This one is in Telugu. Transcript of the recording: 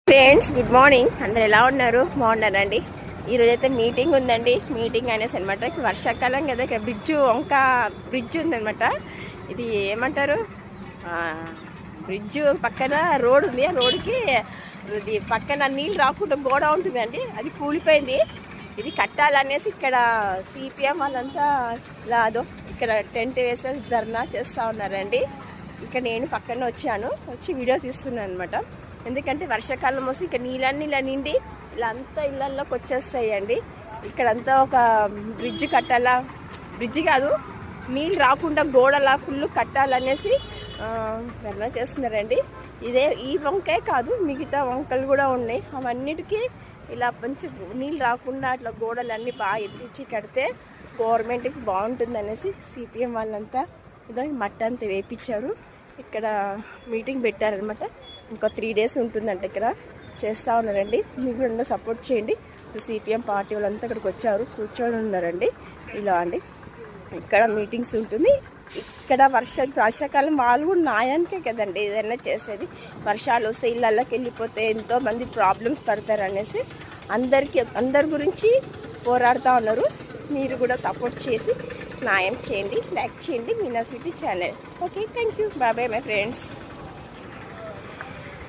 Friends good morning. అందరు ఎలా ఉన్నారు? బాగున్నారండి. ఈరోజు అయితే మీటింగ్ ఉందండి. మీటింగ్ అనేసి అనమాట. వర్షాకాలం కదా, ఇక్కడ బ్రిడ్జ్ ఉందనమాట. ఇది ఏమంటారు, బ్రిడ్జ్ పక్కన రోడ్ ఉంది. ఆ రోడ్కి ఇది పక్కన నీళ్ళు రాకుండా గోడ ఉంటుందండి, అది కూలిపోయింది. ఇది కట్టాలనేసి ఇక్కడ సిపిఎం వాళ్ళంతా లాదో ఇక్కడ టెంట్ వేసేసి ధర్నా చేస్తూ ఉన్నారండి. ఇక్కడ నేను పక్కన వచ్చి వీడియో తీస్తున్నాను అనమాట. ఎందుకంటే వర్షాకాలం వస్తే ఇక నీళ్ళన్నీ ఇలా నిండి ఇలా అంతా ఇళ్ళల్లోకి వచ్చేస్తాయండి. ఇక్కడంతా ఒక బ్రిడ్జ్ కట్టాలా, బ్రిడ్జ్ కాదు, నీళ్ళు రాకుండా గోడలా ఫుల్ కట్టాలనేసి ధర్నా చేస్తున్నారండి. ఈ వంకే కాదు, మిగతా వంకలు కూడా ఉన్నాయి. అవన్నిటికీ ఇలా కొంచెం నీళ్ళు రాకుండా అట్లా గోడలన్నీ బాగా ఎత్తిచ్చి కడితే గవర్నమెంట్కి బాగుంటుంది అనేసి సిపిఎం వాళ్ళంతా ఇదో మట్టి అంతా వేపించారు. ఇక్కడ మీటింగ్ పెట్టారనమాట. ఇంకా 3 days ఉంటుందంట. ఇక్కడ చేస్తూ ఉన్నారండి. మీకు కూడా సపోర్ట్ చేయండి. సిపిఎం పార్టీ వాళ్ళంతా ఇక్కడికి వచ్చారు, కూర్చొని ఉన్నారండి. ఇలా అండి ఇక్కడ మీటింగ్స్ ఉంటుంది. ఇక్కడ వర్షాకాలం వాళ్ళు కూడా న్యాయానికే కదండి ఏదైనా చేసేది. వర్షాలు వస్తే ఇళ్ళకి వెళ్ళిపోతే ఎంతోమంది ప్రాబ్లమ్స్ పడతారు అనేసి అందరి గురించి పోరాడుతూ ఉన్నారు. మీరు కూడా సపోర్ట్ చేసి న్యాయం చేయండి, లైక్ చేయండి. Meena Sweety channel. Okay, thank you. Bye bye my friends.